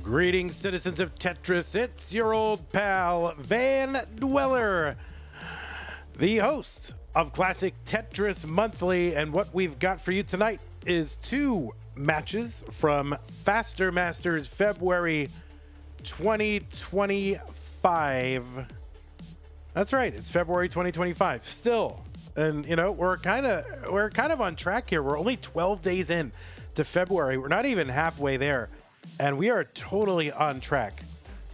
Greetings, citizens of Tetris. It's your old pal, Van Dweller, the host of Classic Tetris Monthly. And what we've got for you tonight is two matches from Faster Masters February 2025. That's right, it's February 2025 still. And you know, we're kind of on track here. We're only 12 days in to February. We're not even halfway there. And we are totally on track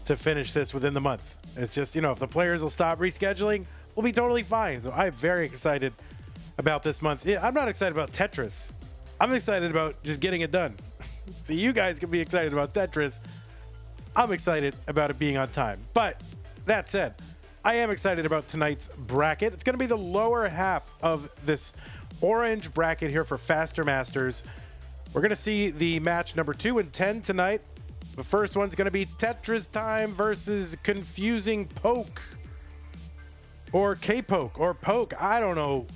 to finish this within the month. It's just, you know, if the players will stop rescheduling, we'll be totally fine. So I'm very excited about this month. Yeah, I'm not excited about Tetris. I'm excited about just getting it done. So you guys can be excited about Tetris. I'm excited about it being on time. But that said, I am excited about tonight's bracket. It's going to be the lower half of this orange bracket here for Faster Masters. We're going to see the match number 2 and 10 tonight. The first one's going to be Tetris Time versus Confusing Poke. Or Kpoke, or Poke. I don't know,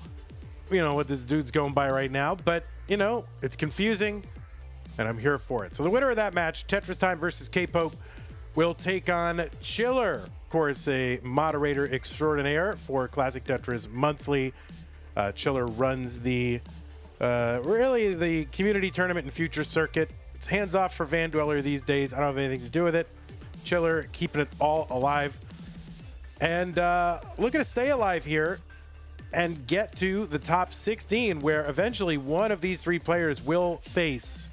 you know, what this dude's going by right now. But, you know, it's confusing, and I'm here for it. So the winner of that match, Tetris Time versus Kpoke, will take on Chiller. Of course, a moderator extraordinaire for Classic Tetris Monthly. Chiller runs the... really the community tournament and future circuit. It's hands off for Van Dweller these days. I don't have anything to do with it. Chiller keeping it all alive. And looking to stay alive here and get to the top 16, where eventually one of these three players will face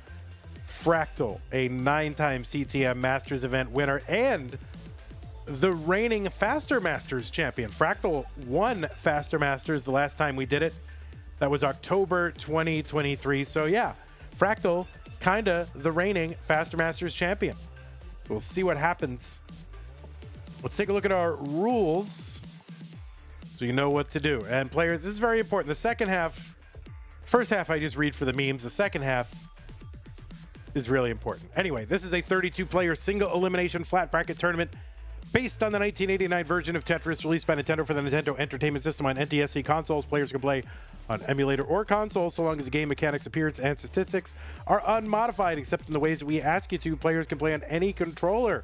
Fractal, a 9-time CTM Masters event winner and the reigning Faster Masters champion. Fractal won Faster Masters the last time we did it. That was October 2023. So yeah, Fractal, kinda the reigning Faster Masters champion. So we'll see what happens. Let's take a look at our rules so you know what to do. And players, this is very important. The second half, first half I just read for the memes. The second half is really important. Anyway, this is a 32-player single elimination flat bracket tournament based on the 1989 version of Tetris released by Nintendo for the Nintendo Entertainment System on NTSC consoles. Players can play on emulator or console so long as the game mechanics, appearance, and statistics are unmodified, except in the ways that we ask you to. Players can play on any controller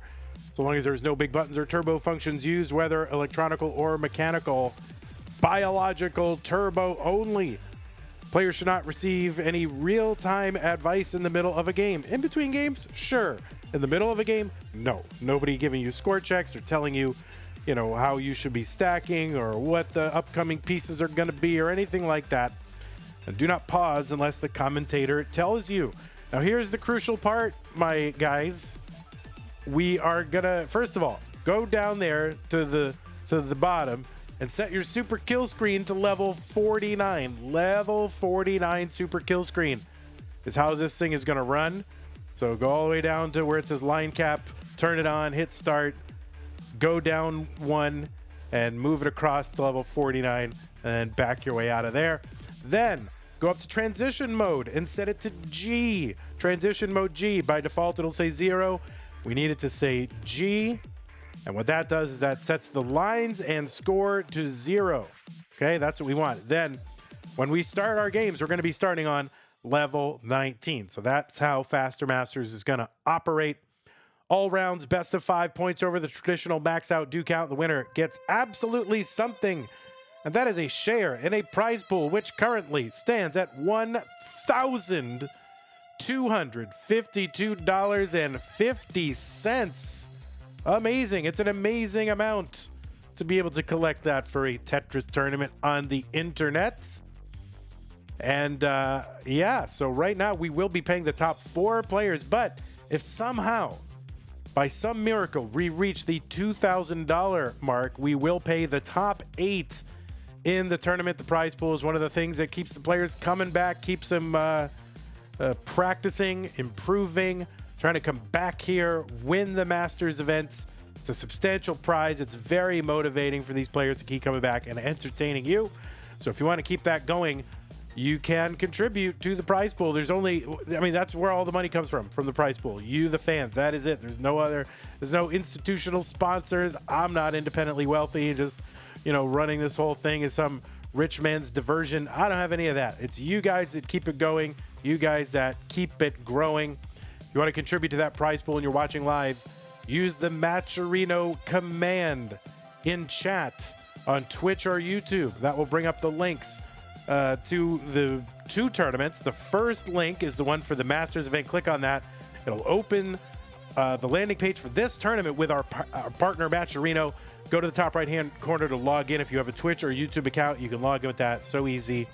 so long as there's no big buttons or turbo functions used, whether electronical or mechanical. Biological turbo only. Players should not receive any real-time advice in the middle of a game. In between games, sure. In the middle of a game, no. Nobody giving you score checks or telling you, you know, how you should be stacking or what the upcoming pieces are going to be or anything like that. And do not pause unless the commentator tells you. Now, here's the crucial part, my guys. We are going to, first of all, go down there to the bottom and set your super kill screen to level 49. Level 49 super kill screen is how this thing is going to run. So go all the way down to where it says line cap, turn it on, hit start, go down 1 and move it across to level 49 and then back your way out of there. Then go up to transition mode and set it to G. Transition mode G. By default, it'll say 0. We need it to say G. And what that does is that sets the lines and score to 0. Okay, that's what we want. Then when we start our games, we're going to be starting on level 19. So that's how Faster Masters is going to operate. All rounds, best of 5 points over the traditional max out do count. The winner gets absolutely something. And that is a share in a prize pool, which currently stands at $1,252.50. Amazing. It's an amazing amount to be able to collect that for a Tetris tournament on the internet. And yeah, so right now we will be paying the top 4 players, but if somehow, by some miracle, we reach the $2,000 mark, we will pay the top 8 in the tournament. The prize pool is one of the things that keeps the players coming back, keeps them practicing, improving, trying to come back here, win the Masters events. It's a substantial prize. It's very motivating for these players to keep coming back and entertaining you. So if you want to keep that going, you can contribute to the prize pool. There's only, I mean, that's where all the money comes from the prize pool. You, the fans, that is it. There's no institutional sponsors. I'm not independently wealthy, just, you know, running this whole thing as some rich man's diversion. I don't have any of that. It's you guys that keep it going, you guys that keep it growing. you want to contribute to that prize pool and you're watching live, use the Matcherino command in chat on Twitch or YouTube. That will bring up the links to the 2 tournaments. The first link is the one for the Masters event. Click on that. It'll open the landing page for this tournament with our partner Matcherino. Go to the top right-hand corner to log in. If you have a Twitch or YouTube account, you can log in with that. So easy.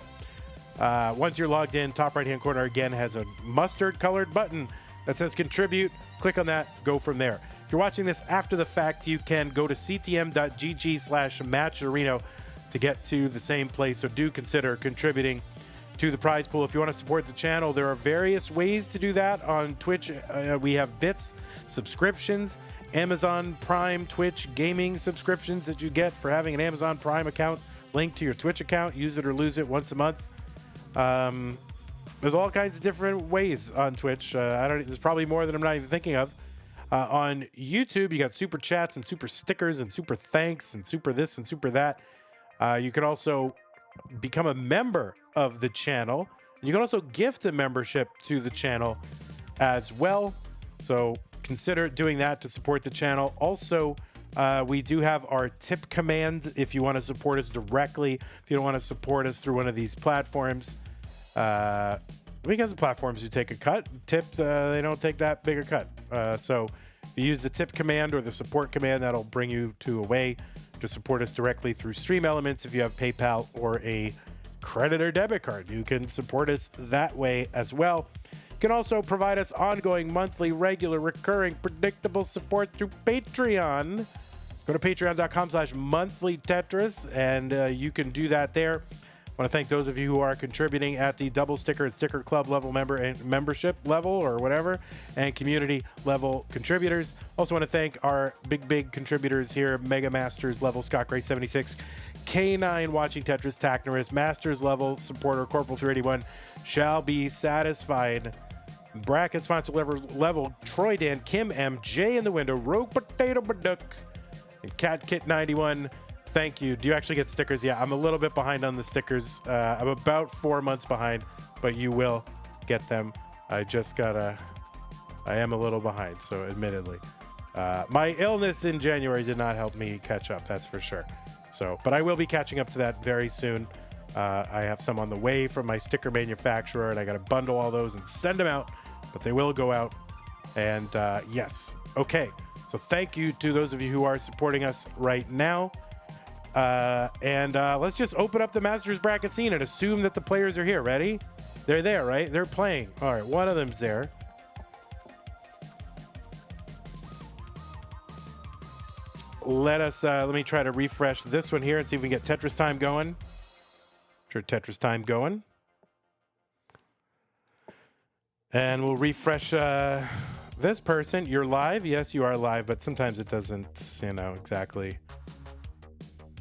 Once you're logged in, top right-hand corner again has a mustard-colored button that says contribute. Click on that. Go from there. If you're watching this after the fact, you can go to ctm.gg/Matcherino to get to the same place. So do consider contributing to the prize pool. If you want to support the channel, there are various ways to do that on Twitch. We have bits, subscriptions, Amazon Prime, Twitch gaming subscriptions that you get for having an Amazon Prime account linked to your Twitch account. Use it or lose it once a month. There's all kinds of different ways on Twitch. There's probably more than I'm not even thinking of. On YouTube, you got super chats and super stickers and super thanks and super this and super that. You can also become a member of the channel. You can also gift a membership to the channel as well. So consider doing that to support the channel. Also, we do have our tip command if you want to support us directly. If you don't want to support us through one of these platforms, because the platforms you take a cut, tips, they don't take that bigger cut. So if you use the tip command or the support command, that'll bring you to a way to support us directly through Stream Elements. If you have PayPal or a credit or debit card, you can support us that way as well. You can also provide us ongoing, monthly, regular, recurring, predictable support through Patreon. Go to patreon.com/monthly Tetris, and you can do that there. I want to thank those of you who are contributing at the double sticker and sticker club level membership level or whatever, and community level contributors. Also want to thank our big contributors here: Mega Masters level Scott Gray 76, K9 watching Tetris, Tacnerus, Masters level supporter Corporal 381 shall be satisfied. Bracket sponsor level Troy Dan, Kim M, J in the window, Rogue Potato Baduck, and Cat Kit 91. Thank you. Do you actually get stickers? Yeah, I'm a little bit behind on the stickers. I'm about 4 months behind, but you will get them. I am a little behind, so admittedly. My illness in January did not help me catch up, that's for sure. So, but I will be catching up to that very soon. I have some on the way from my sticker manufacturer, and I got to bundle all those and send them out, but they will go out. And yes, okay. So thank you to those of you who are supporting us right now. Let's just open up the Masters bracket scene and assume that the players are here. Ready? They're there, right? They're playing. All right, one of them's there. Let me try to refresh this one here and see if we can get Tetris time going. Sure, Tetris time going. And we'll refresh this person. You're live. Yes, you are live, but sometimes it doesn't, exactly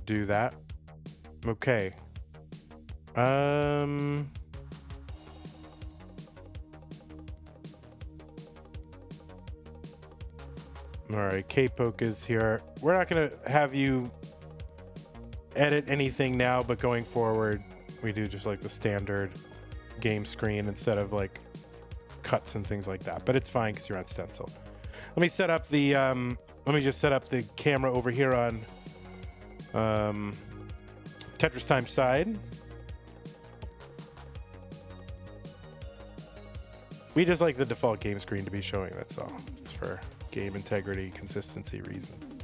do that. Okay. All right, Kpoke is here. We're not going to have you edit anything now, but going forward, we do just like the standard game screen instead of like cuts and things like that. But it's fine because you're on stencil. Let me set up the let me just set up the camera over here on Tetris time side. We just like the default game screen to be showing, that's all, just for game integrity, consistency reasons.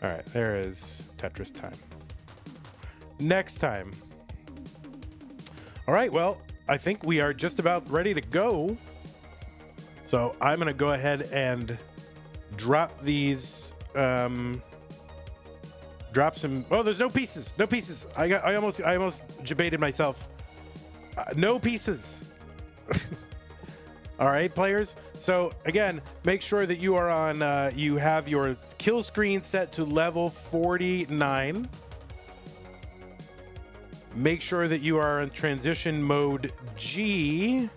All right, there is Tetris time. Next time. All right, well, I think we are just about ready to go. So I'm going to go ahead and drop these, drop some. Oh, there's no pieces. No pieces. I almost debated myself. No pieces. All right, players. So again, make sure that you are on. You have your kill screen set to level 49. Make sure that you are in transition mode G.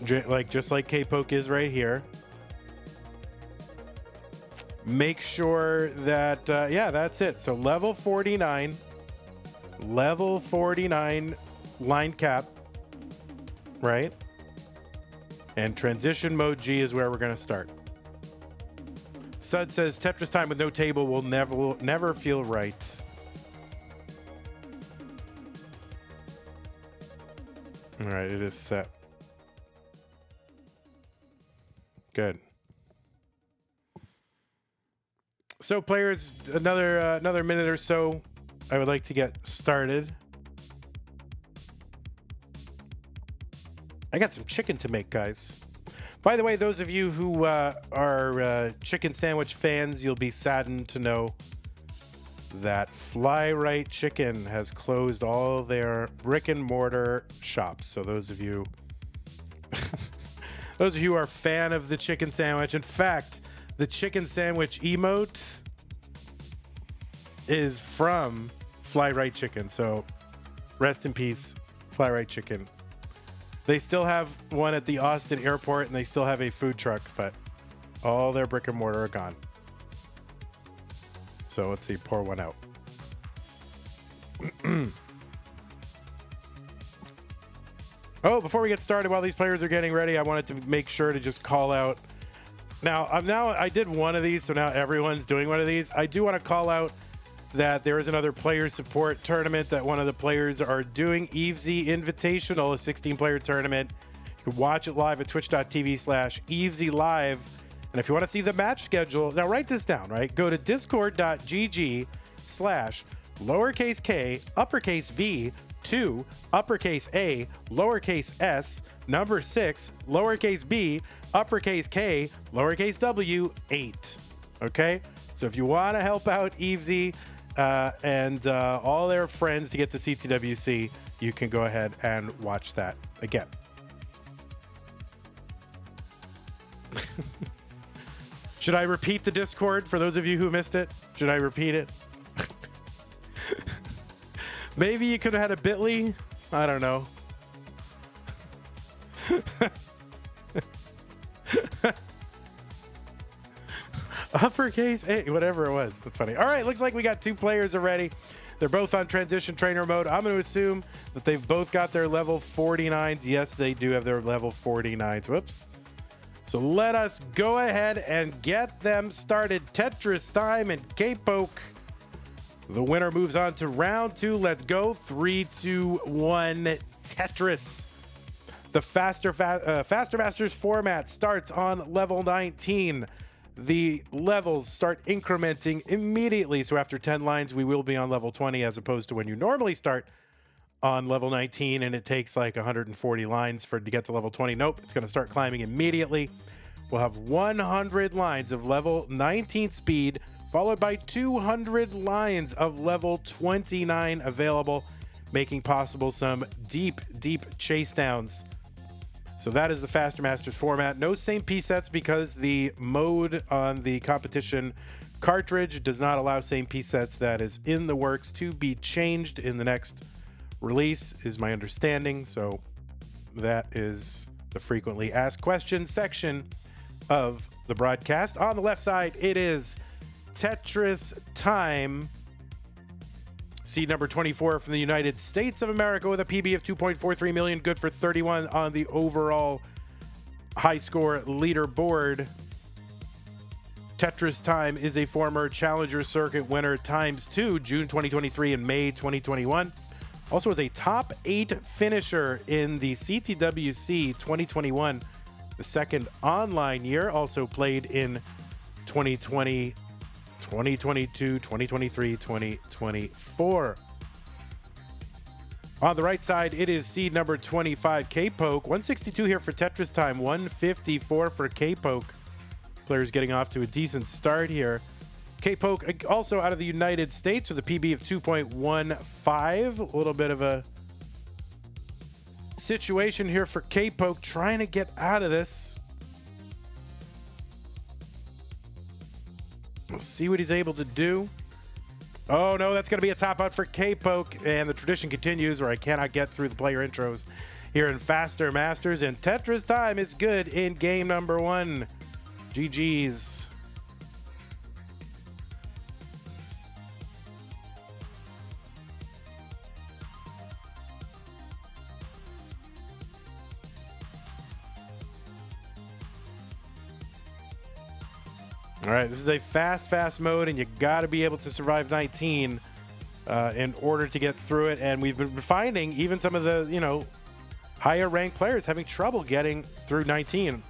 Just like Kpoke is right here. Make sure that, yeah, that's it. So level 49. level 49 line cap, right? And transition mode G is where we're going to start. Sud says Tetris time with no table will never feel right. All right, it is set. Good. So players, another minute or so. I would like to get started. I got some chicken to make, guys. By the way, those of you who are chicken sandwich fans, you'll be saddened to know that Fly Right Chicken has closed all their brick and mortar shops. So those of you who are a fan of the chicken sandwich, in fact, the chicken sandwich emote is from Fly Right Chicken. So rest in peace, Fly Right Chicken. They still have one at the Austin airport and they still have a food truck, but all their brick and mortar are gone. So let's see, pour one out. Oh, before we get started, while these players are getting ready, I wanted to make sure to just call out. Now I did one of these, so now everyone's doing one of these. I do want to call out that there is another player support tournament that one of the players are doing, Evesy Invitational, a 16-player tournament. You can watch it live at twitch.tv/Evesy Live. And if you want to see the match schedule, now write this down, right? Go to discord.gg/lowercase k, uppercase V, 2, uppercase A, lowercase s, number 6, lowercase b, uppercase K, lowercase w, 8. Okay? So if you want to help out Evesy and all their friends to get to CTWC, you can go ahead and watch that again. Should I repeat the Discord for those of you who missed it? Should I repeat it? Maybe you could have had a bit.ly. I don't know. Uppercase A, whatever it was. That's funny. All right, looks like we got two players already. They're both on transition trainer mode. I'm going to assume that they've both got their level 49s. Yes, they do have their level 49s. Whoops. So let us go ahead and get them started. Tetris time and Kpoke. The winner moves on to round 2. Let's go. 3, 2, 1. Tetris. The Faster Masters format starts on level 19. The levels start incrementing immediately. So after 10 lines, we will be on level 20 as opposed to when you normally start on level 19 and it takes like 140 lines to get to level 20. Nope, it's going to start climbing immediately. We'll have 100 lines of level 19 speed, followed by 200 lines of level 29 available, making possible some deep chase downs. So that is the Faster Masters format. No same piece sets because the mode on the competition cartridge does not allow same piece sets. That is in the works to be changed in the next release, is my understanding. So that is the frequently asked questions section of the broadcast. On the left side, it is Tetris time. Seed number 24 from the United States of America with a PB of 2.43 million, good for 31 on the overall high score leaderboard. Tetris time is a former Challenger Circuit winner ×2, June 2023 and May 2021. Also was a top 8 finisher in the CTWC 2021, the second online year. Also played in 2020, 2022, 2023, 2024. On the right side, it is seed number 25, Kpoke. 162 here for Tetris time, 154 for Kpoke. Players getting off to a decent start here. Kpoke also out of the United States with a PB of 2.15. A little bit of a situation here for Kpoke, trying to get out of this. We'll see what he's able to do. Oh, no, that's going to be a top out for Kpoke. And the tradition continues where I cannot get through the player intros here in Faster Masters. And Tetris time is good in game number 1. GG's. All right, this is a fast mode, and you got to be able to survive 19 in order to get through it. And we've been finding even some of the, higher ranked players having trouble getting through 19,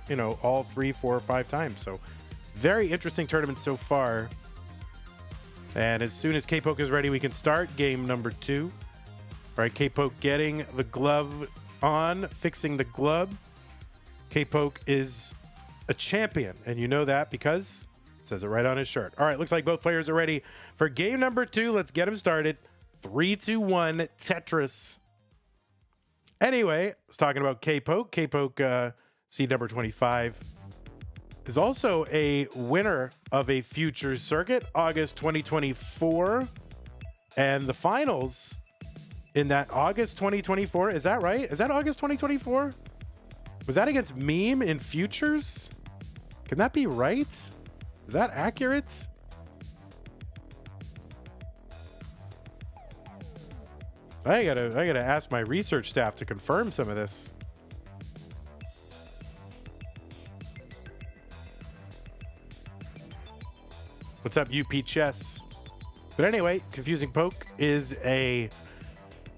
all 3, 4, or 5 times. So very interesting tournament so far. And as soon as Kpoke is ready, we can start game number 2. All right, Kpoke getting the glove on, fixing the glove. Kpoke is a champion, and you know that because it says it right on his shirt. All right, looks like both players are ready for game number 2. Let's get him started. 3, 2, 1, Tetris. Anyway, I was talking about Kpoke. Kpoke, seed number 25, is also a winner of a Futures circuit, August 2024. And the finals in that August 2024, is that right? Is that August 2024? Was that against Meme in Futures? Can that be right? Is that accurate? I gotta ask my research staff to confirm some of this. What's up, UP Chess? But anyway, Confusing Poke is a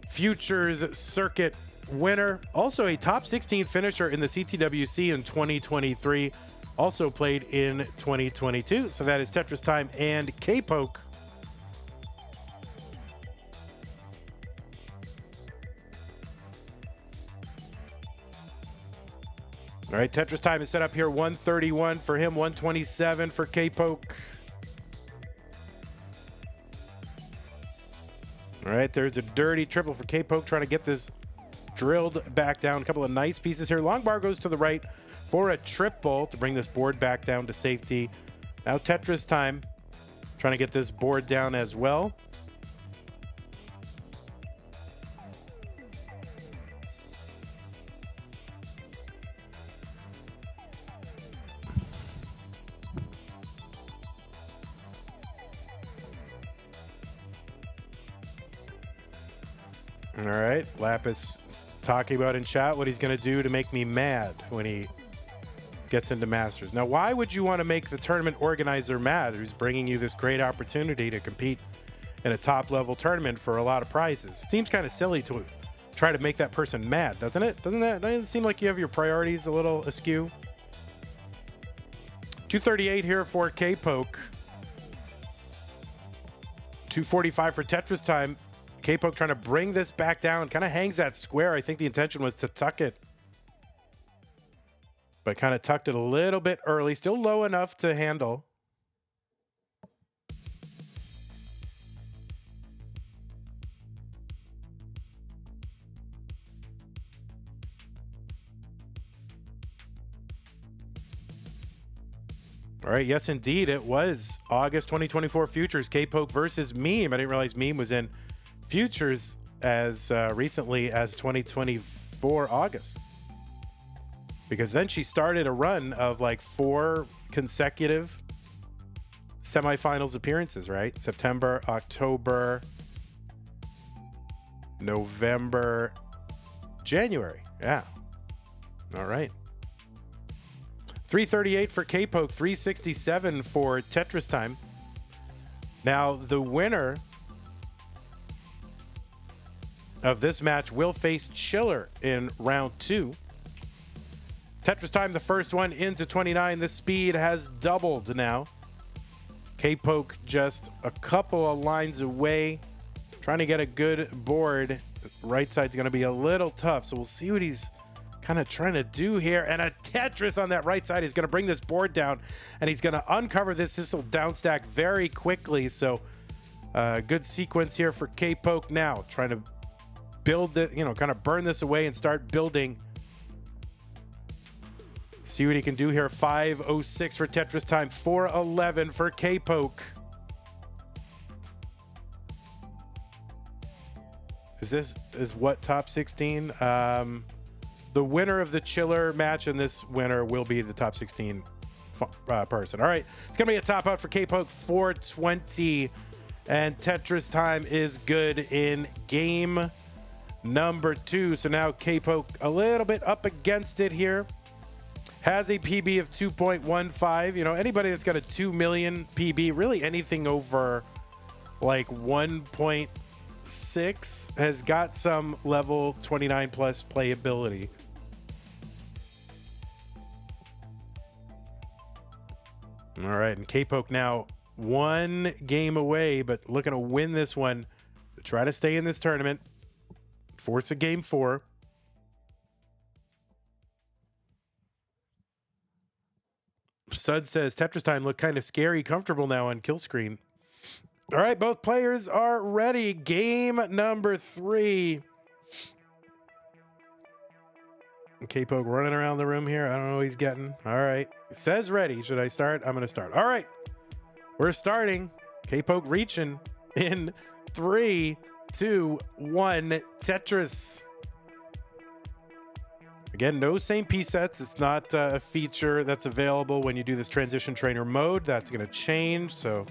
Futures circuit winner, also a top 16 finisher in the CTWC in 2023, also played in 2022. So that is Tetris Time and Kpoke. All right, Tetris Time is set up here. 131 for him, 127 for Kpoke. All right, there's a dirty triple for Kpoke, trying to get this drilled back down. A couple of nice pieces here. Long bar goes to the right for a triple to bring this board back down to safety. Now Tetris Time, trying to get this board down as well. All right, Lapis talking about in chat what he's going to do to make me mad when he gets into Masters. Now, why would you want to make the tournament organizer mad who's bringing you this great opportunity to compete in a top-level tournament for a lot of prizes? It seems kind of silly to try to make that person mad, doesn't it? Doesn't it seem like you have your priorities a little askew? 238 here for Kpoke. 245 for Tetris Time. Kpoke trying to bring this back down, kind of hangs that square. I think the intention was to tuck it, but kind of tucked it a little bit early. Still low enough to handle. All right, yes, indeed. It was August 2024 Futures, Kpoke versus Meme. I didn't realize Meme was in Futures as recently as 2024 August, because then she started a run of like 4 consecutive semifinals appearances, right? September, October, November, January. Yeah. All right. 338 for Kpoke, 367 for Tetris Time. Now, the winner of this match will face Chiller in round 2. Tetris Time, the first one into 29. The speed has doubled now. Kpoke just a couple of lines away, trying to get a good board. Right side's going to be a little tough, so we'll see what he's kind of trying to do here. And a Tetris on that right side is going to bring this board down, and he's going to uncover this little down stack very quickly. So good sequence here for Kpoke now, trying to build it, kind of burn this away and start building. See what he can do here. 506 for Tetris Time, 411 for Kpoke. Is what top 16? The winner of the Chiller match and this winner will be the top 16 person. All right, it's gonna be a top out for Kpoke, 420, and Tetris Time is good in game number 2. So now Kpoke a little bit up against it here. has a PB of 2.15. You know, anybody that's got a 2 million PB, really anything over like 1.6 has got some level 29 plus playability. All right, and Kpoke now 1 game away, but looking to win this one to try to stay in this tournament. Force a game 4. Sud says Tetris Time looked kind of scary, comfortable now on kill screen. All right, both players are ready. Game number 3. Kpoke running around the room here. I don't know what he's getting. All right. It says ready. Should I start? I'm going to start. All right. We're starting. Kpoke reaching in 3, 2, 1. Tetris. Again, no same piece sets. It's not a feature that's available when you do this transition trainer mode. That's going to change. So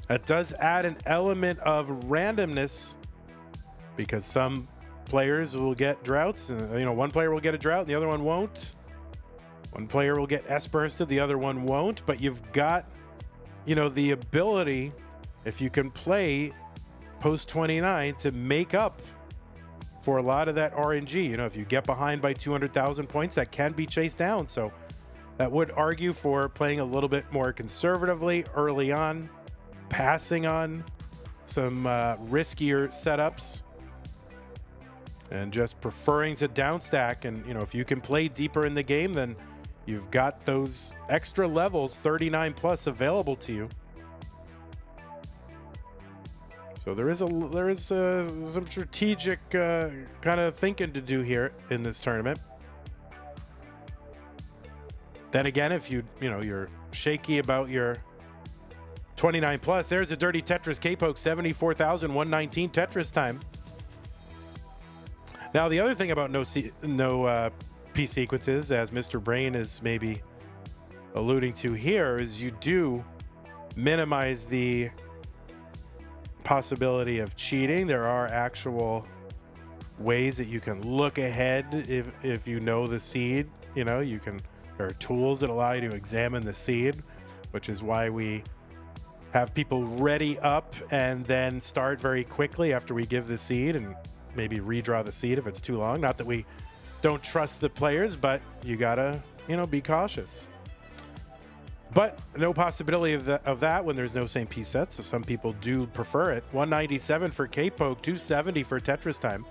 that does add an element of randomness because some players will get droughts. You know, one player will get a drought and the other one won't. One player will get S-bursted, the other one won't. But you've got, you know, the ability, if you can play post 29, to make up for a lot of that RNG. You know, if you get behind by 200,000 points, that can be chased down. So that would argue for playing a little bit more conservatively early on, passing on some riskier setups, and just preferring to downstack. And, you know, if you can play deeper in the game, then you've got those extra levels, 39 plus, available to you. So there is some strategic kind of thinking to do here in this tournament. Then again, if you're shaky about your 29 plus, there's a dirty Tetris Kpoke, 74,119 Tetris time. Now, the other thing about no P sequences, as Mr. Brain is maybe alluding to here, is you do minimize the possibility of cheating. There are actual ways that you can look ahead if you know the seed. You know, there are tools that allow you to examine the seed, which is why we have people ready up and then start very quickly after we give the seed, and maybe redraw the seed if it's too long. Not that we don't trust the players, but you gotta, you know, be cautious. But no possibility of that when there's no same piece set, so some people do prefer it. 197 for Kpoke, 270 for Tetris Time.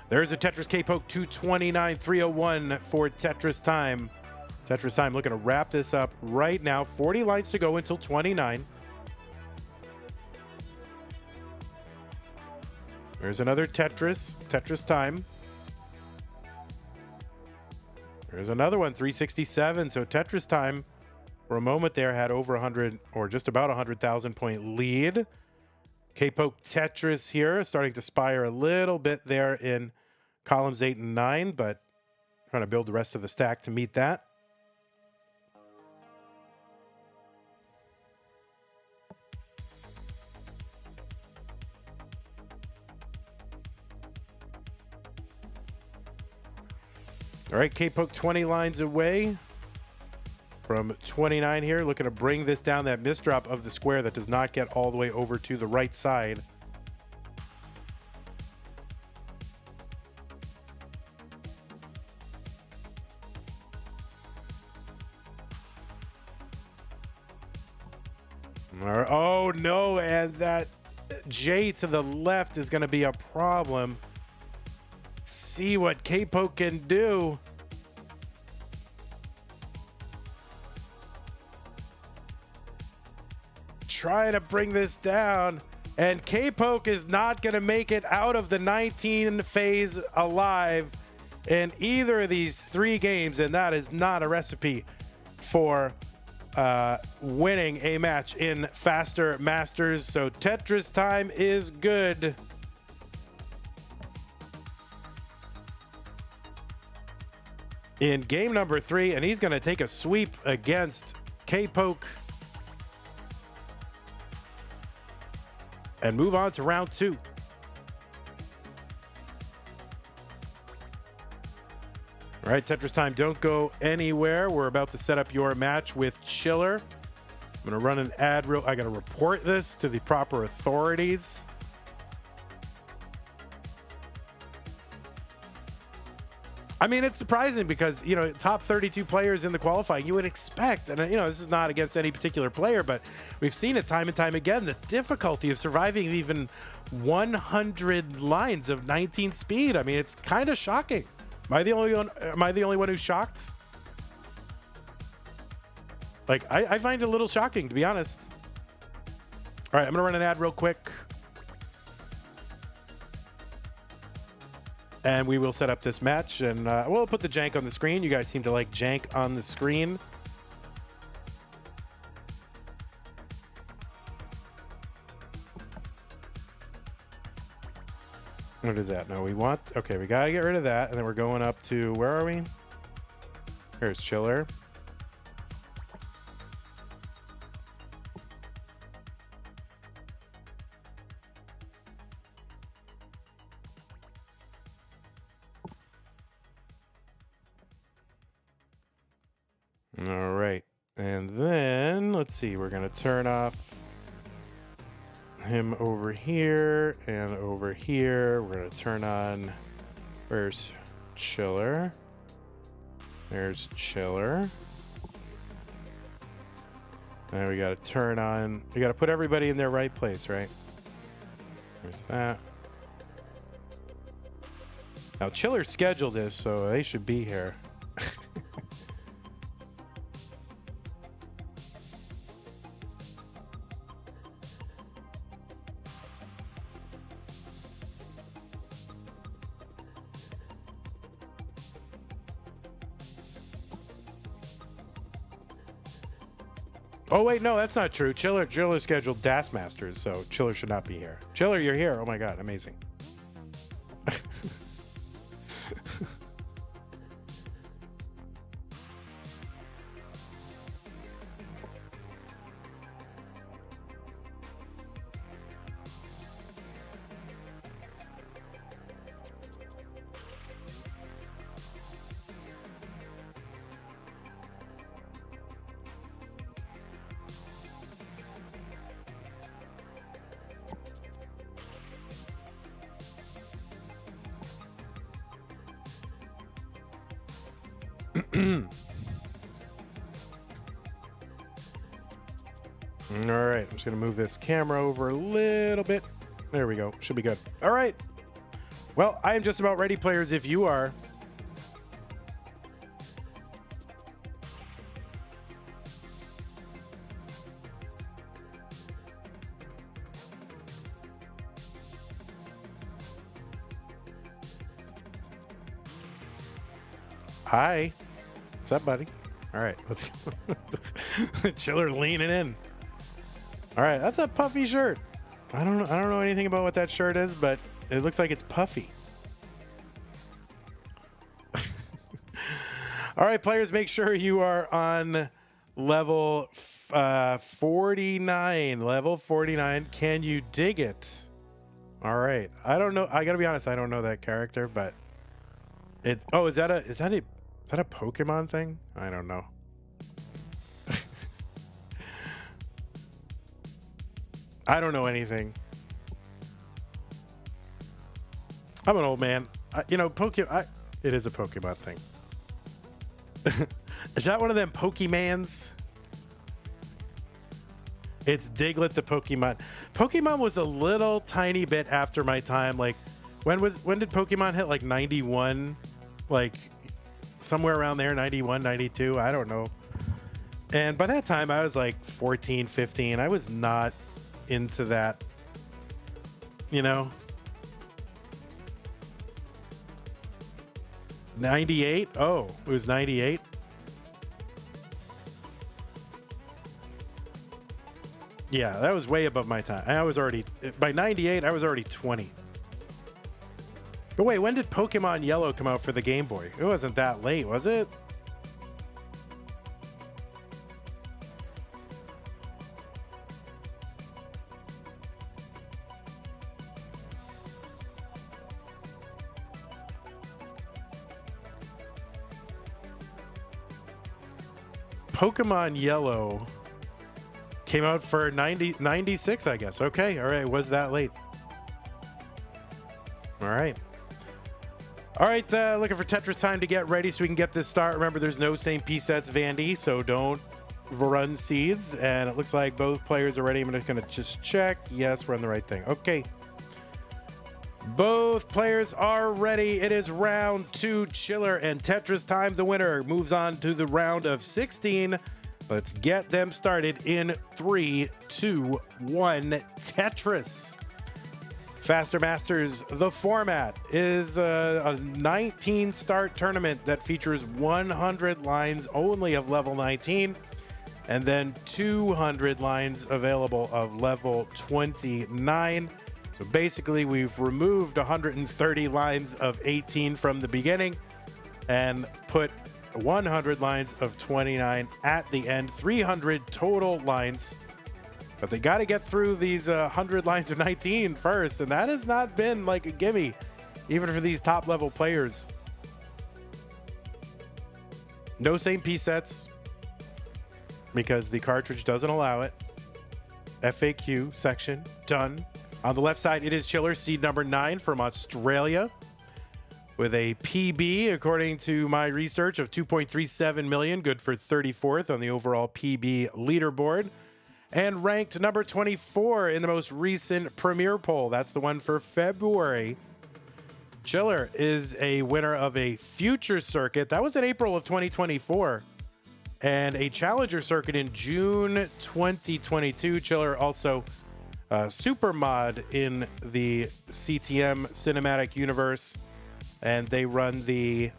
There's a Tetris Kpoke, 229, 301 for Tetris Time. Tetris Time looking to wrap this up right now. 40 lines to go until 29. There's another Tetris Time. There's another one, 367. So Tetris Time, for a moment there, had over 100 or just about 100,000 point lead. Kpoke Tetris here, starting to spire a little bit there in columns 8 and 9, but trying to build the rest of the stack to meet that. All right, Kpoke 20 lines away from 29 here. Looking to bring this down, that misdrop of the square that does not get all the way over to the right side. All right. Oh, no, and that J to the left is going to be a problem. See what Kpoke can do. Try to bring this down, and Kpoke is not going to make it out of the 19 phase alive in either of these 3 games, and that is not a recipe for winning a match in Faster Masters. So Tetris Time is good. In game number 3, and he's going to take a sweep against Kpoke and move on to round 2. All right, Tetris time. Don't go anywhere. We're about to set up your match with Chiller. I'm going to run an ad real. I got to report this to the proper authorities. I mean, it's surprising because, you know, top 32 players in the qualifying, you would expect, and, you know, this is not against any particular player, but we've seen it time and time again, the difficulty of surviving even 100 lines of 19 speed. I mean, it's kind of shocking. Am I the only one who's shocked? Like, I find it a little shocking, to be honest. All right, I'm going to run an ad real quick. And we will set up this match, and we'll put the jank on the screen. You guys seem to like jank on the screen. What is that? No, we want... Okay, we got to get rid of that, and then we're going up to... Where are we? Here's Chiller. All right, and then let's see, we're gonna turn off him over here and over here. We're gonna turn on, where's Chiller? There's Chiller. And we gotta turn on, we gotta put everybody in their right place, right? There's that. Now Chiller scheduled this, so they should be here. Oh, wait, no, that's not true. Chiller scheduled Das Masters, so Chiller should not be here. Chiller, you're here. Oh, my God. Amazing. All right, I'm just going to move this camera over a little bit. There we go. Should be good. All right. Well, I am just about ready, players, if you are. Hi. What's up, buddy? All right, let's go. Chiller leaning in. All right, that's a puffy shirt. I don't know anything about what that shirt is, but it looks like it's puffy. All right, players, make sure you are on level 49. Level 49. Can you dig it? All right. I don't know. I gotta be honest. I don't know that character, but it. Oh, is that a Pokemon thing? I don't know. I don't know anything. I'm an old man. You know, it is a Pokemon thing. Is that one of them Pokemans? It's Diglett the Pokemon. Pokemon was a little tiny bit after my time. Like, when did Pokemon hit? Like 91? Like, somewhere around there, 91, 92. I don't know. And by that time, I was like 14, 15. I was not into that, you know. 98? Oh, it was 98. Yeah, that was way above my time. I was already, by 98, I was already 20. But wait, when did Pokemon Yellow come out for the Game Boy? It wasn't that late, was it? Pokemon Yellow came out for 96, I guess. Okay, all right, was that late? All right. All right, looking for Tetris time to get ready so we can get this start. Remember, there's no same piece sets, Vandy, so don't run seeds. And it looks like both players are ready. I'm going to just check. Yes, run the right thing. Okay. Both players are ready. It is round 2. Chiller and Tetris time. The winner moves on to the round of 16. Let's get them started in 3, 2, 1. Tetris. Faster Masters, the format is a 19 start tournament that features 100 lines only of level 19 and then 200 lines available of level 29. So basically we've removed 130 lines of 18 from the beginning and put 100 lines of 29 at the end, 300 total lines. But they got to get through these 100 lines of 19 first, and that has not been like a gimme, even for these top-level players. No same piece sets, because the cartridge doesn't allow it. FAQ section, done. On the left side, it is Chiller, seed number 9 from Australia, with a PB, according to my research, of 2.37 million, good for 34th on the overall PB leaderboard. And ranked number 24 in the most recent Premier poll. That's the one for February. Chiller is a winner of a Future Circuit. That was in April of 2024. And a Challenger Circuit in June 2022. Chiller also super mod in the CTM cinematic universe. And they run the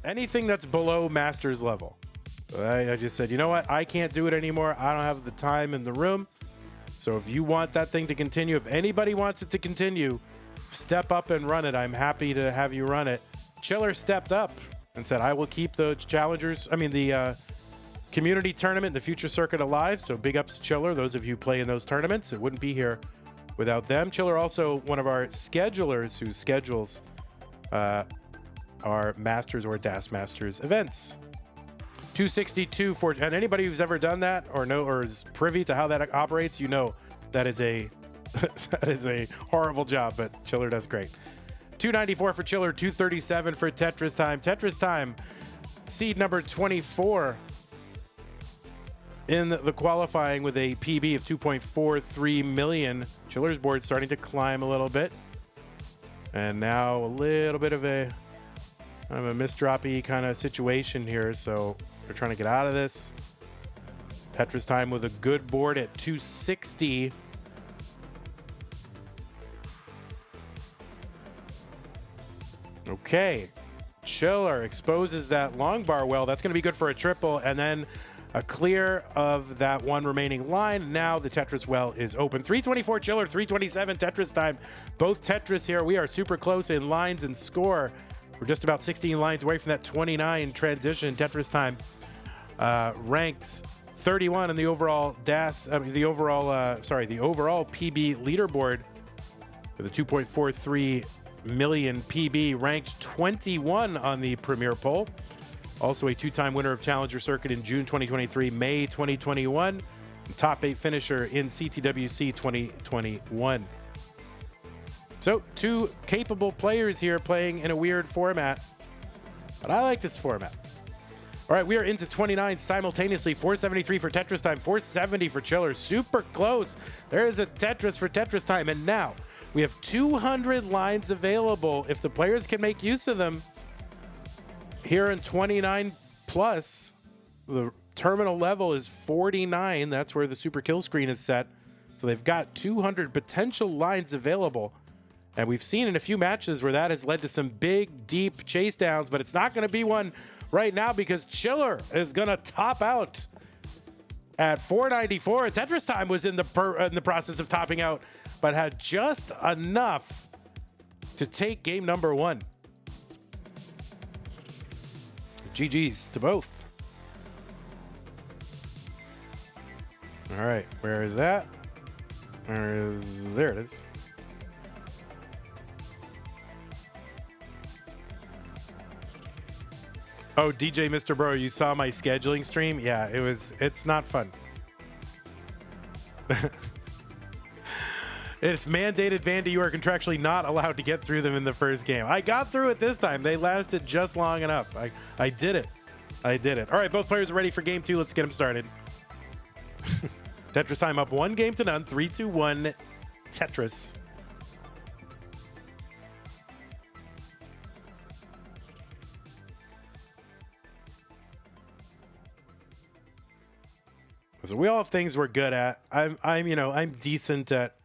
anything that's below Masters level. I just said, you know what? I can't do it anymore. I don't have the time in the room. So if you want that thing to continue, if anybody wants it to continue, step up and run it. I'm happy to have you run it. Chiller stepped up and said, I will keep the the community tournament, the Future Circuit alive. So big ups to Chiller. Those of you who play in those tournaments, it wouldn't be here without them. Chiller also one of our schedulers who schedules our Masters or DAS Masters events. 262 for, and anybody who's ever done that or is privy to how that operates, you know that is a that is a horrible job, but Chiller does great. 294 for Chiller, 237 for Tetris time. Tetris time, seed number 24 in the qualifying with a PB of 2.43 million. Chiller's board starting to climb a little bit, and now a little bit of a misdroppy kind of situation here, so they're trying to get out of this. Tetris time with a good board at 260. Okay, Chiller exposes that long bar well. That's going to be good for a triple, and then a clear of that one remaining line. Now the Tetris well is open. 324 Chiller, 327 Tetris time. Both Tetris here. We are super close in lines and score. We're just about 16 lines away from that 29 transition. Tetris time ranked 31 in the overall the overall PB leaderboard with a 2.43 million PB, ranked 21 on the Premier poll. Also a 2-time winner of Challenger Circuit in June 2023, May 2021, and top 8 finisher in CTWC 2021. So 2 capable players here playing in a weird format, but I like this format. All right, we are into 29 simultaneously. 473 for Tetris time, 470 for Chiller. Super close. There is a Tetris for Tetris time, and now we have 200 lines available if the players can make use of them. Here in 29 plus, the terminal level is 49. That's where the super kill screen is set. So they've got 200 potential lines available. And we've seen in a few matches where that has led to some big, deep chase downs, but it's not going to be one right now because Chiller is going to top out at 494. Tetris time was in the process of topping out, but had just enough to take game number 1. GG's to both. All right, where is that? There it is. Oh, DJ Mr. Bro, you saw my scheduling stream? Yeah, it's not fun. It's mandated, Vandy. You are contractually not allowed to get through them in the first game. I got through it this time. They lasted just long enough. I did it. I did it. All right, both players are ready for game 2. Let's get them started. Tetris time up 1-0. 3, 2, 1. Tetris. So we all have things we're good at. I'm decent at,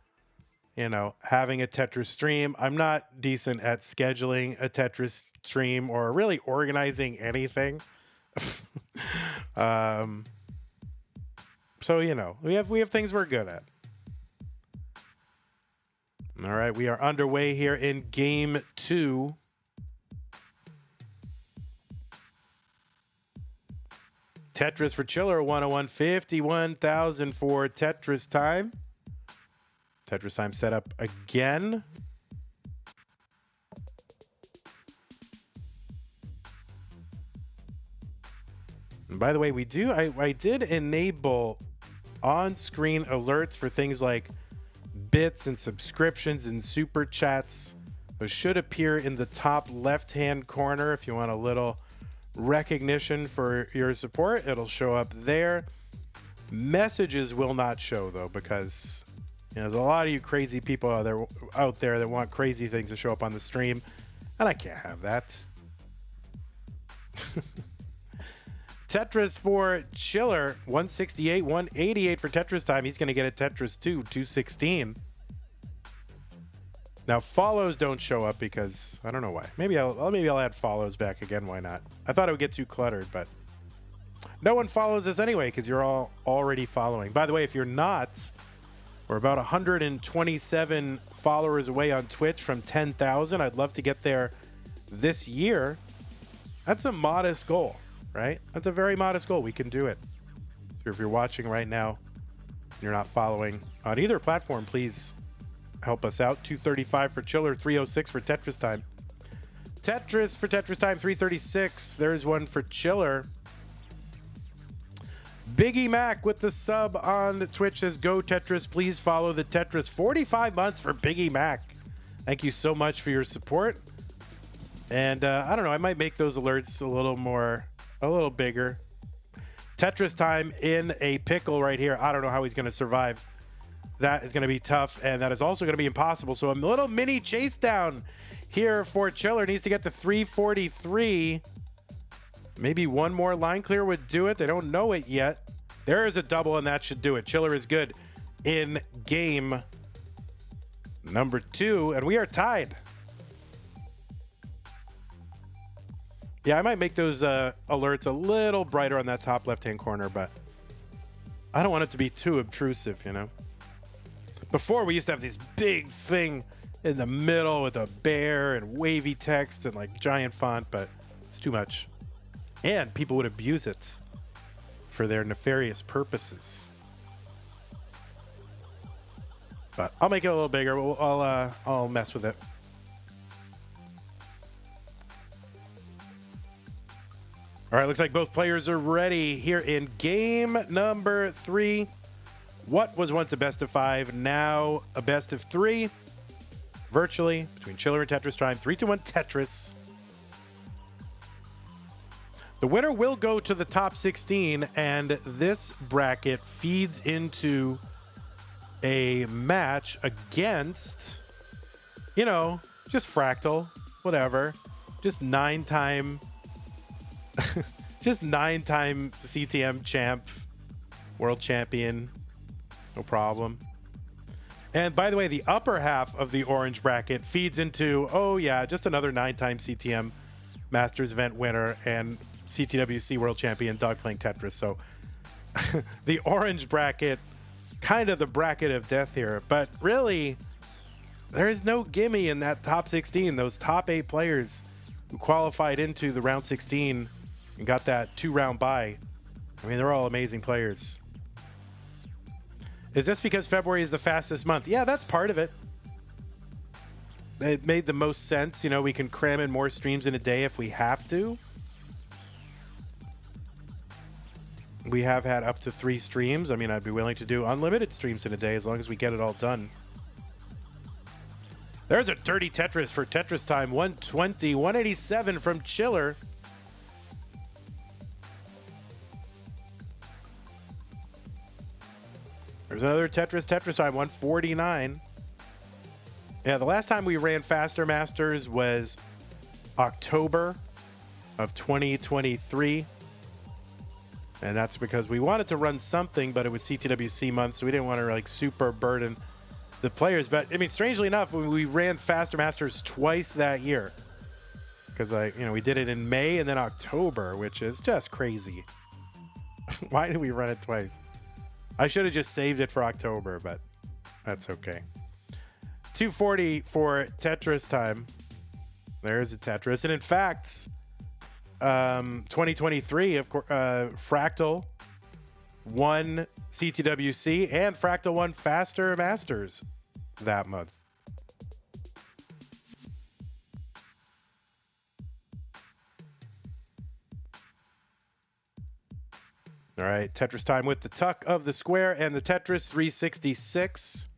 having a Tetris stream. I'm not decent at scheduling a Tetris stream or really organizing anything. So, we have things we're good at. All right, we are underway here in game 2. Tetris for Chiller 101, 51,000 for Tetris time. Tetris time set up again. And by the way, I did enable on-screen alerts for things like bits and subscriptions and super chats. Those should appear in the top left-hand corner if you want a little recognition for your support. It'll show up there. Messages will not show though, because there's a lot of you crazy people out there that want crazy things to show up on the stream, and I can't have that. Tetris for Chiller 168, 188 for Tetris time. He's going to get a Tetris 2, 216. Now, follows don't show up because I don't know why. Maybe I'll add follows back again. Why not? I thought it would get too cluttered, but no one follows us anyway because you're all already following. By the way, if you're not, we're about 127 followers away on Twitch from 10,000. I'd love to get there this year. That's a modest goal, right? That's a very modest goal. We can do it. So if you're watching right now, and you're not following on either platform, please help us out. 235 for Chiller, 306 for Tetris time. Tetris for Tetris time, 336. There's one for Chiller. Biggie Mac with the sub on Twitch says, go Tetris, please follow the Tetris. 45 months for Biggie Mac. Thank you so much for your support. And I don't know, I might make those alerts a little bigger. Tetris time in a pickle right here. I don't know how he's going to survive. That is going to be tough, and that is also going to be impossible. So a little mini chase down here for Chiller. Needs to get to 343. Maybe one more line clear would do it. They don't know it yet. There is a double, and that should do it. Chiller is good in game number 2, and we are tied. Yeah, I might make those alerts a little brighter on that top left-hand corner, but I don't want it to be too obtrusive, Before, we used to have this big thing in the middle with a bear and wavy text and like giant font, but it's too much. And people would abuse it for their nefarious purposes. But I'll make it a little bigger. I'll mess with it. All right, looks like both players are ready here in game number 3. What was once a best of 5, now a best of 3. Virtually, between Chiller and Tetris time. 3, 2, 1, Tetris. The winner will go to the top 16, and this bracket feeds into a match against, just Fractal, whatever. Just 9-time CTM champ, world champion. No problem. And by the way, the upper half of the orange bracket feeds into, just another 9-time CTM Masters event winner and CTWC world champion dog playing Tetris. So the orange bracket, kind of the bracket of death here. But really, there is no gimme in that top 16. Those top 8 players who qualified into the round 16 and got that 2-round bye. I mean, they're all amazing players. Is this because February is the fastest month? Yeah, that's part of it. It made the most sense. We can cram in more streams in a day if we have to. We have had up to 3 streams. I mean, I'd be willing to do unlimited streams in a day as long as we get it all done. There's a dirty Tetris for Tetris time. 120, 187 from Chiller. There's another Tetris time. 149. Yeah, the last time we ran Faster Masters was October of 2023. And that's because we wanted to run something, but it was CTWC month, so we didn't want to like super burden the players. But I mean, strangely enough, we ran Faster Masters twice that year, because we did it in May and then October, which is just crazy. Why did we run it twice? I should have just saved it for October, but that's okay. 240 for Tetris time. There's a Tetris, and in fact, 2023, of course, Fractal won CTWC and Fractal won Faster Masters that month. All right, Tetris time with the tuck of the square and the Tetris 366.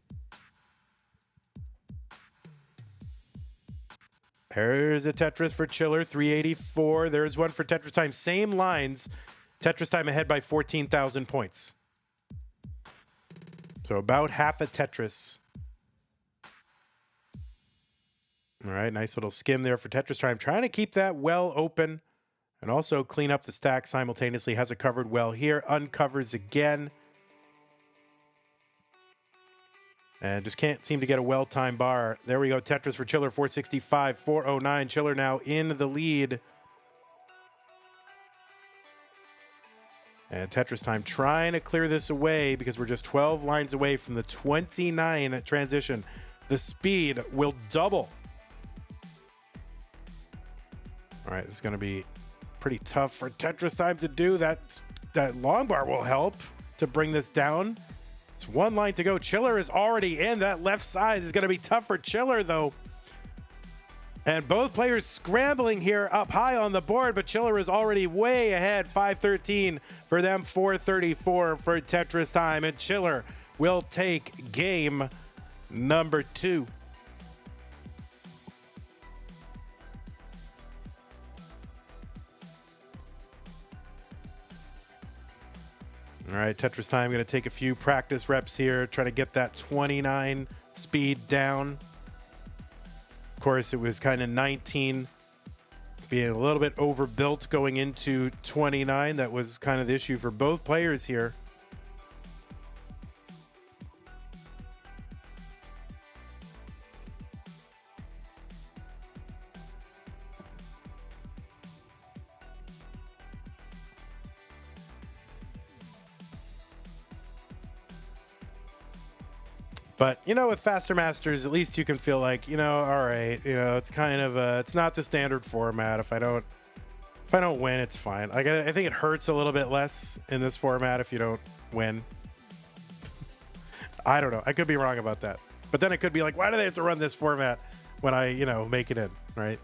There's a Tetris for Chiller, 384. There's one for Tetris time. Same lines. Tetris time ahead by 14,000 points. So about half a Tetris. All right, nice little skim there for Tetris time. Trying to keep that well open and also clean up the stack simultaneously. Has it covered well here. Uncovers again. And just can't seem to get a well-timed bar. There we go. Tetris for Chiller, 465, 409. Chiller now in the lead. And Tetris time trying to clear this away because we're just 12 lines away from the 29 transition. The speed will double. All right, this is going to be pretty tough for Tetris time to do. That long bar will help to bring this down. It's 1 line to go. Chiller is already in. That left side is going to be tough for Chiller, though. And both players scrambling here up high on the board, but Chiller is already way ahead. 513 for them, 434 for Tetris time. And Chiller will take game number 2. All right, Tetris time. Going to take a few practice reps here, try to get that 29 speed down. Of course, it was kind of 19, being a little bit overbuilt going into 29. That was kind of the issue for both players here. But, with Faster Masters, at least you can feel like, all right, it's kind of it's not the standard format. If I don't win, it's fine. I think it hurts a little bit less in this format if you don't win. I don't know. I could be wrong about that. But then it could be like, why do they have to run this format when I, make it in, right?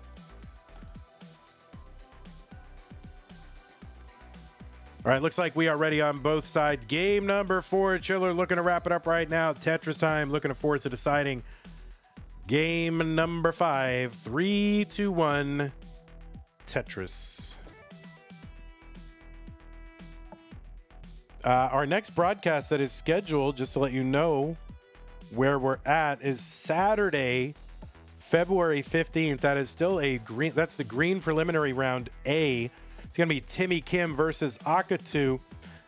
All right, looks like we are ready on both sides. Game number 4, Chiller looking to wrap it up right now. Tetris time looking to force a deciding. Game number 5, 3, 2, 1, Tetris. Our next broadcast that is scheduled, just to let you know where we're at, is Saturday, February 15th. That is still that's the green preliminary round A. It's going to be Ttime Kim versus Akatu,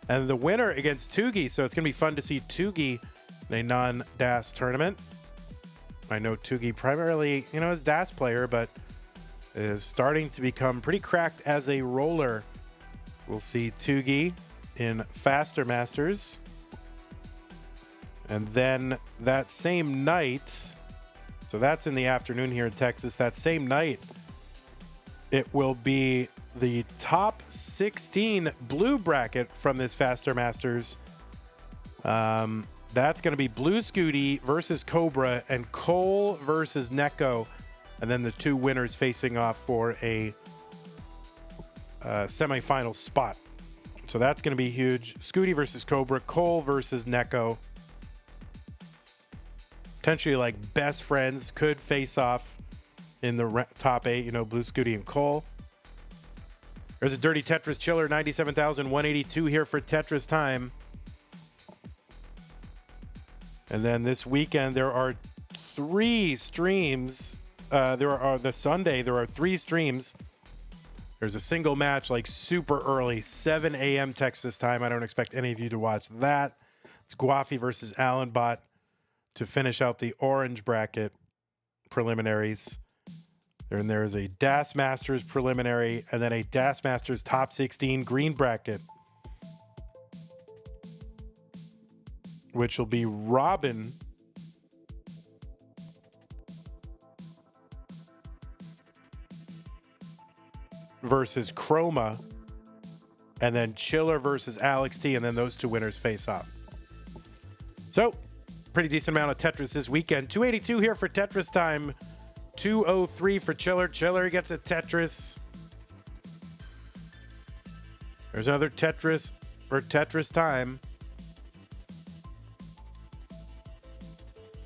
and the winner against Tugi. So it's going to be fun to see Tugi in a non-DAS tournament. I know Tugi primarily, is DAS player, but is starting to become pretty cracked as a roller. We'll see Tugi in Faster Masters. And then that same night, so that's in the afternoon here in Texas, that same night, it will be the top 16 blue bracket from this Faster Masters. That's going to be Blue Scooty versus Cobra and Cole versus Neko. And then the 2 winners facing off for a semifinal spot. So that's going to be huge. Scooty versus Cobra. Cole versus Neko. Potentially like best friends could face off in the top 8, you know, Blue, Scooty, and Cole. There's a Dirty Tetris Chiller, 97,182 here for Tetris Time. And then this weekend, there are 3 streams. The Sunday, there are 3 streams. There's a single match, like super early, 7 a.m. Texas time. I don't expect any of you to watch that. It's Guafi versus Allenbot to finish out the orange bracket preliminaries. And there's a Das Masters preliminary, and then a Das Masters top 16 green bracket, which will be Robin versus Chroma, and then Chiller versus Alex T, and then those 2 winners face off. So, pretty decent amount of Tetris this weekend. 282 here for Tetris Time. 203 for Chiller. Chiller gets a Tetris. There's another Tetris for Tetris Time.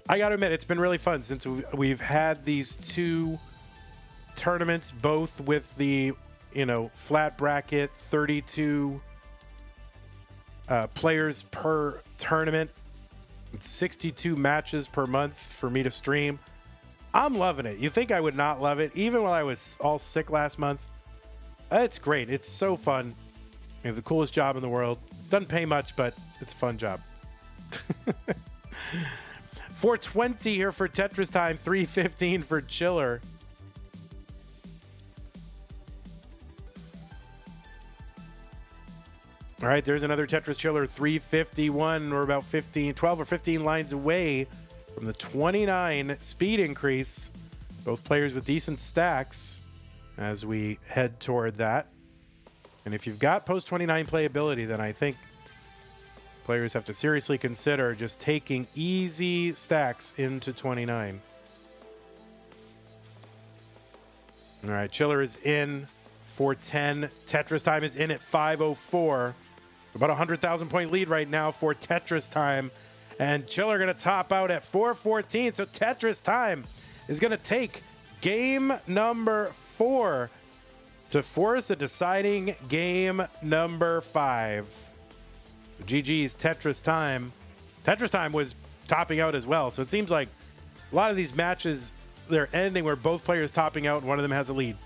I gotta admit, it's been really fun since we've had these 2 tournaments, both with the, you know, flat bracket, 32 players per tournament. It's 62 matches per month for me to stream. I'm loving it. You think I would not love it, even when I was all sick last month? It's great. It's so fun. We have the coolest job in the world. Doesn't pay much, but it's a fun job. 420 here for Tetris Time. 315 for Chiller. All right, there's another Tetris Chiller. 351. We're about 12 or 15 lines away from the 29 speed increase. Both players with decent stacks as we head toward that. And if you've got post 29 playability, then I think players have to seriously consider just taking easy stacks into 29. All right, Chiller is in 410. Tetris Time is in at 504. About a 100,000 point lead right now for Tetris Time. And Chiller going to top out at 414. So Tetris Time is going to take game number 4 to force a deciding game number 5. GG's Tetris Time. Tetris Time was topping out as well. So it seems like a lot of these matches, they're ending where both players topping out and one of them has a lead.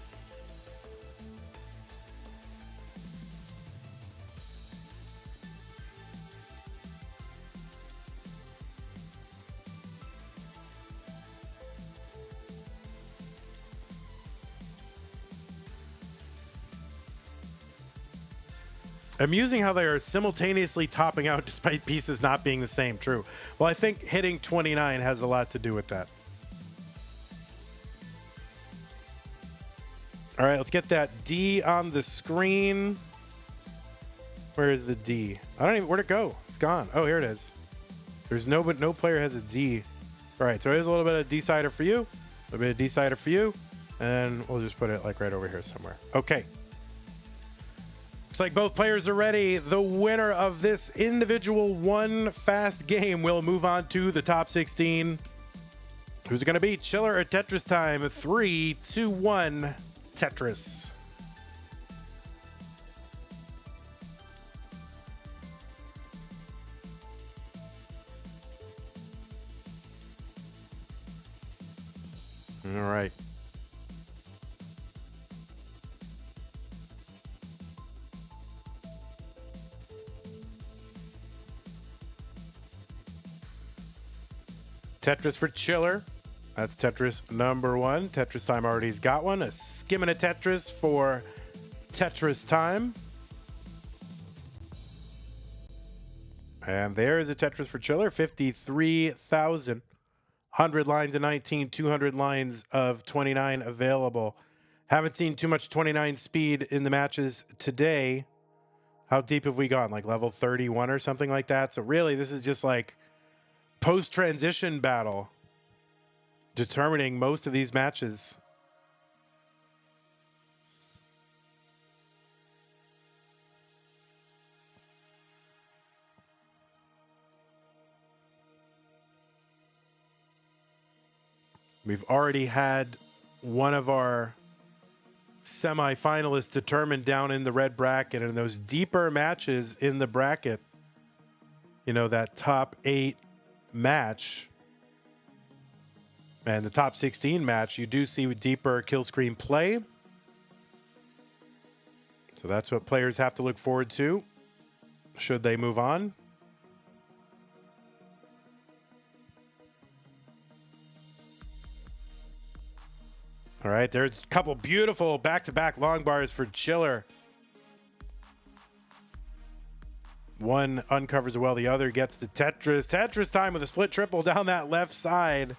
Amusing how they are simultaneously topping out despite pieces not being the same. True. Well, I think hitting 29 has a lot to do with that. All right, let's get that D on the screen. Where is the D? I don't even, where'd it go? It's gone. Oh, here it is. There's no player has a D. All right, so there's a little bit of decider for you, a little bit of decider for you, and we'll just put it like right over here somewhere. Okay. Looks like both players are ready. The winner of this individual one fast game will move on to the top 16. Who's it going to be? Chiller or Tetris Time? 3, 2, 1, Tetris. All right. Tetris for Chiller. That's Tetris number 1. Tetris Time already's got one. A skimming a Tetris for Tetris Time. And there is a Tetris for Chiller. 53,000. 100 lines of 19, 200 lines of 29 available. Haven't seen too much 29 speed in the matches today. How deep have we gone? Like level 31 or something like that? So really, this is just like post-transition battle determining most of these matches. We've already had one of our semifinalists determined down in the red bracket, and those deeper matches in the bracket, you know, that top 8 match and the top 16 match, you do see deeper kill screen play. So that's what players have to look forward to should they move on. All right, there's a couple beautiful back-to-back long bars for Chiller. One uncovers well, the other gets the Tetris. Tetris time with a split triple down that left side.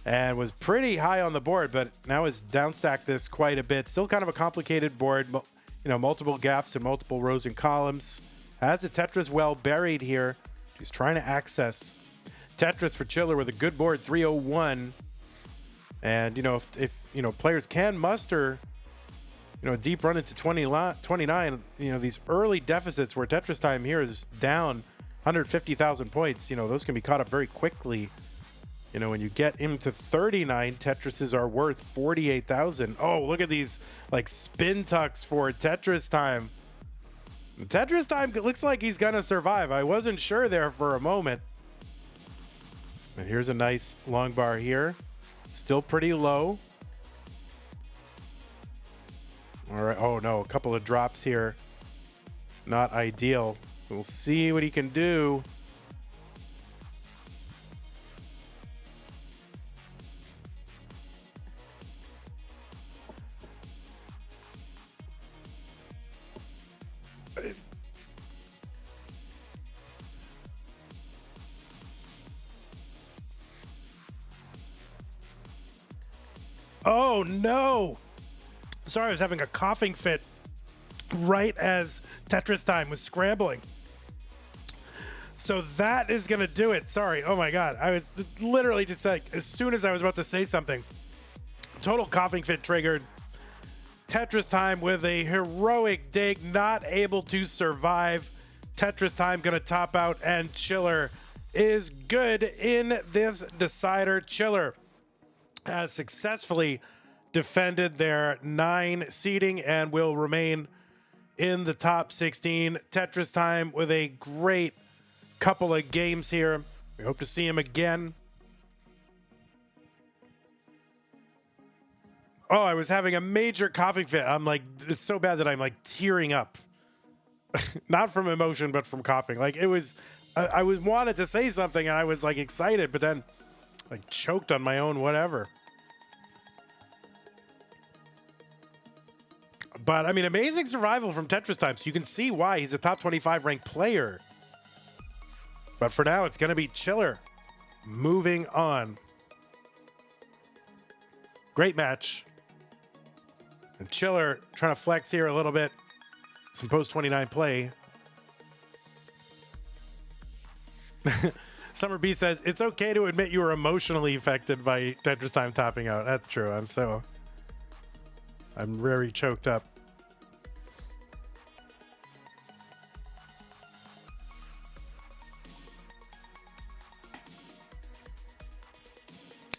And was pretty high on the board, but now has downstacked this quite a bit. Still kind of a complicated board, you know, multiple gaps and multiple rows and columns. Has a Tetris well buried here. He's trying to access Tetris for Chiller with a good board, 301. And, you know, if you know, players can muster, you know, a deep run into 29, you know, these early deficits where Tetris time here is down 150,000 points, you know, those can be caught up very quickly. You know, when you get into 39, Tetrises are worth 48,000. Oh, look at these, like, spin tucks for Tetris time. Tetris time looks like he's going to survive. I wasn't sure there for a moment. And here's a nice long bar here. Still pretty low. All right. Oh, no. A couple of drops here. Not ideal. We'll see what he can do. Oh, no. Sorry, I was having a coughing fit right as Tetris time was scrambling. So that is going to do it. Sorry. Oh, my God. I was literally just like, as soon as I was about to say something, total coughing fit triggered. Tetris time with a heroic dig, not able to survive. Tetris time going to top out, and Chiller is good in this decider. Chiller has successfully defended their 9 seeding and will remain in the top 16. Tetris time with a great couple of games here. We hope to see him again. Oh, I was having a major coughing fit. I'm like, it's so bad that I'm like tearing up. Not from emotion, but from coughing. Like it was, I was wanted to say something and I was like excited, but then like choked on my own whatever. But I mean, amazing survival from Tetris time. So you can see why he's a top 25 ranked player. But for now, it's going to be Chiller moving on. Great match. And Chiller trying to flex here a little bit. Some post 29 play. Summer B says, it's okay to admit you were emotionally affected by Tetris time topping out. That's true. I'm very choked up.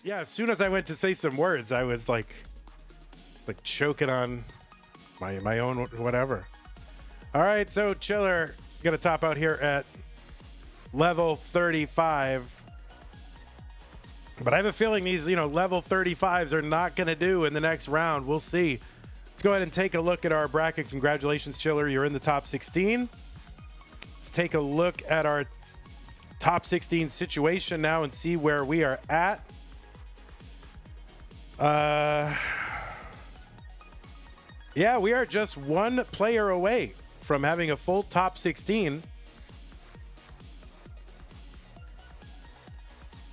Yeah, as soon as I went to say some words, I was like choking on my own whatever. All right, so Chiller gonna top out here at level 35. But I have a feeling these, level 35s are not gonna do in the next round. We'll see. Let's go ahead and take a look at our bracket. Congratulations, Chiller. You're in the top 16. Let's take a look at our top 16 situation now and see where we are at. Yeah, we are just one player away from having a full top 16.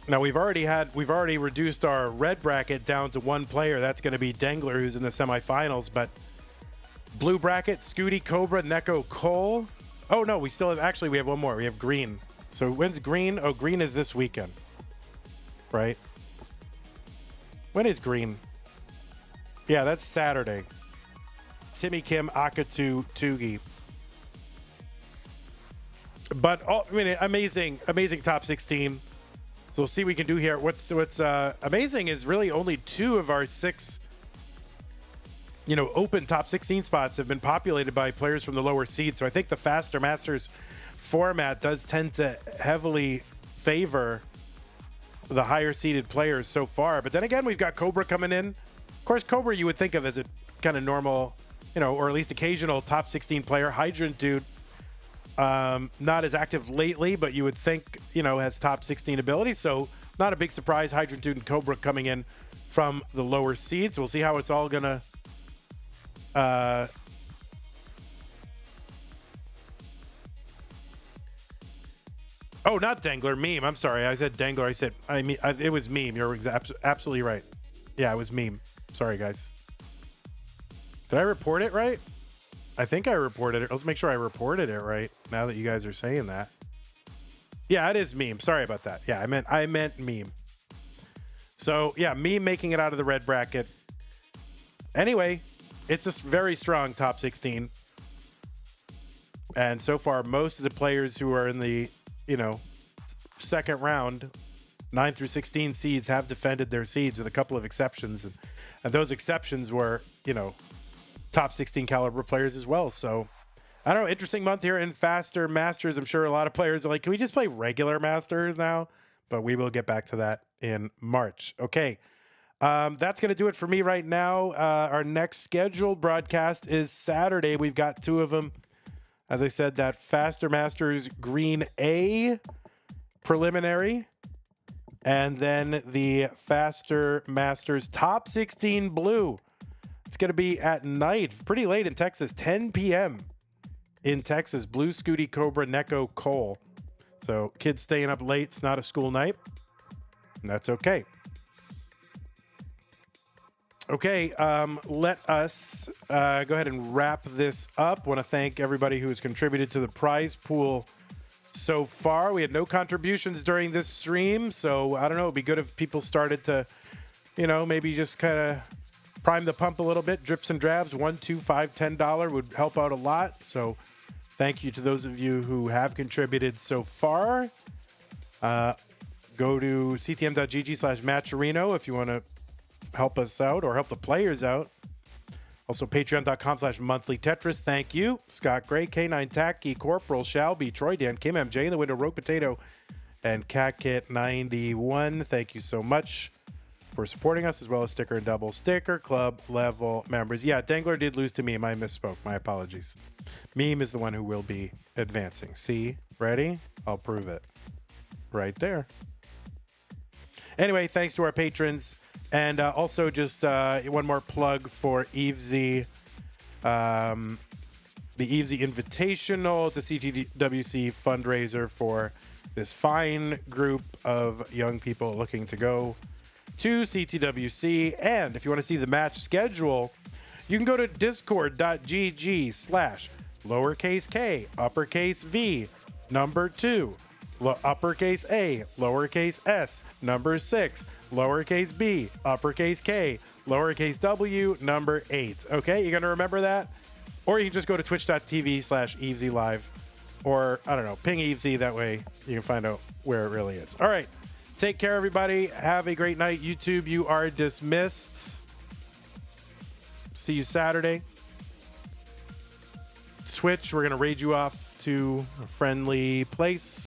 Now we've already reduced our red bracket down to one player. That's going to be Dengler, who's in the semifinals. But blue bracket: Scooty, Cobra, Neko, Cole. Oh no, we have one more. We have green. So when's green? Oh, green is this weekend, right? When is green? Yeah, that's Saturday. Timmy, Kim, Akatu, Tugi. But amazing top 16. So we'll see what we can do here. What's amazing is really only 2 of our 6, open top 16 spots have been populated by players from the lower seed. So I think the Faster Masters format does tend to heavily favor the higher seeded players so far. But then again, we've got Cobra coming in. Of course, Cobra you would think of as a kind of normal, or at least occasional top 16 player. Hydrant Dude, not as active lately, but you would think, has top 16 ability. So not a big surprise. Hydrant Dude and Cobra coming in from the lower seeds. We'll see how it's all going to oh, not Dangler, Meme. I'm sorry. I said Dangler. It was Meme. You're absolutely right. Yeah, it was Meme. Sorry, guys. Did I report it right? I think I reported it. Let's make sure I reported it right now that you guys are saying that. Yeah, it is Meme. Sorry about that. Yeah, I meant Meme. So, yeah, Meme making it out of the red bracket. Anyway, it's a very strong top 16. And so far, most of the players who are in the, second round, 9 through 16 seeds have defended their seeds with a couple of exceptions. And those exceptions were, top 16 caliber players as well. So, I don't know, interesting month here in Faster Masters. I'm sure a lot of players are like, can we just play regular Masters now? But we will get back to that in March. Okay. That's going to do it for me right now. Our next scheduled broadcast is Saturday. We've got 2 of them. As I said, that Faster Masters Green A preliminary, and then the Faster Masters Top 16 Blue. It's going to be at night, pretty late in Texas, 10 p.m. in Texas. Blue, Scooty, Cobra, Neko, Cole. So kids staying up late. It's not a school night. And that's okay. Okay, let us go ahead and wrap this up. Want to thank everybody who has contributed to the prize pool so far. We had no contributions during this stream, so I don't know. It'd be good if people started to, maybe just kind of prime the pump a little bit. Drips and drabs, $1, $2, $5, $10 would help out a lot. So thank you to those of you who have contributed so far. Go to ctm.gg/Matcherino if you want to help us out or help the players out. Also, patreon.com/monthly Tetris. Thank you. Scott Gray, K9 Tacky, Corporal, Shalby, Troy Dan, Kim MJ in the window, Rogue Potato, and CatKit91. Thank you so much for supporting us, as well as Sticker and Double Sticker Club level members. Yeah, Dangler did lose to Meme. I misspoke. My apologies. Meme is the one who will be advancing. See? Ready? I'll prove it. Right there. Anyway, thanks to our patrons. And also just one more plug for Evesy, the Evesy Invitational. It's a CTWC fundraiser for this fine group of young people looking to go to CTWC. And if you want to see the match schedule, you can go to discord.gg/k, uppercase V, number 2, uppercase A, lowercase s, number 6, lowercase b, uppercase K, lowercase w, number 8. Okay, you're going to remember that? Or you can just go to twitch.tv/Evesy Live. Or, I don't know, ping Evesy. That way you can find out where it really is. All right. Take care, everybody. Have a great night. YouTube, you are dismissed. See you Saturday. Twitch, we're going to raid you off to a friendly place.